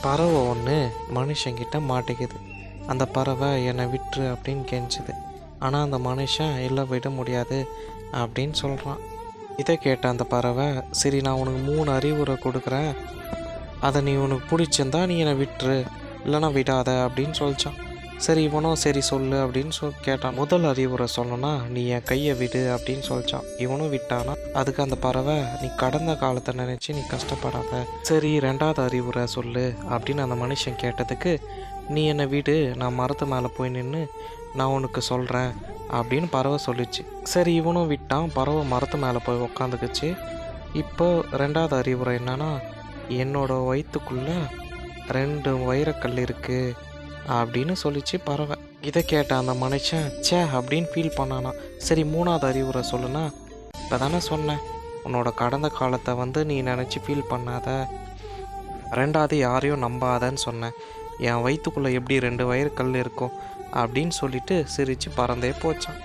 பறவை ஒன்று மனுஷங்கிட்ட மாட்டிக்குது. அந்த பறவை என்னை விட்டுரு அப்படின்னு கெஞ்சுது. ஆனால் அந்த மனுஷன் இல்லை விட முடியாது அப்படின்னு சொல்கிறான். இதை கேட்ட அந்த பறவை, சரி நான் உனக்கு 3 அறிவுரை கொடுக்குறேன், அதை நீ உனக்கு பிடிச்சிருந்தா நீ என்னை விட்டுரு, இல்லைனா விடாத அப்படின்னு சொல்லிச்சான். சரி இவனும் சரி சொல்லு அப்படின்னு கேட்டான். முதல் அறிவுரை சொல்லணும்னா நீ என் கையை விடு அப்படின்னு சொல்லிச்சான். இவனும் விட்டானா. அதுக்கு அந்த பறவை, நீ கடந்த காலத்தை நினச்சி நீ கஷ்டப்படாத. சரி 2வது அறிவுரை சொல்லு அப்படின்னு அந்த மனுஷன் கேட்டதுக்கு, நீ என்னை விடு, நான் மரத்து மேலே போய் நின்று நான் உனக்கு சொல்கிறேன் அப்படின்னு பறவை சொல்லிச்சு. சரி இவனும் விட்டான். பறவை மரத்து மேலே போய் உக்காந்துக்குச்சு. இப்போ 2வது அறிவுரை என்னன்னா, என்னோட வயிற்றுக்குள்ளே 2 வைரக்கல் இருக்குது அப்படின்னு சொல்லிச்சு பறவை. இதை கேட்ட அந்த மனுஷன் சே அப்படின்னு ஃபீல் பண்ணானா. சரி 3வது அறிவுரை சொல்லுனா, இப்போ தானே சொன்னேன் உன்னோட கடந்த காலத்தை நீ நினச்சி ஃபீல் பண்ணாத, 2வது யாரையும் நம்பாதன்னு சொன்னேன், என் வயிற்றுக்குள்ளே எப்படி 2 வைரக்கல் இருக்கும் அப்படின்னு சொல்லிட்டு சிரித்து பறந்தே போச்சான்.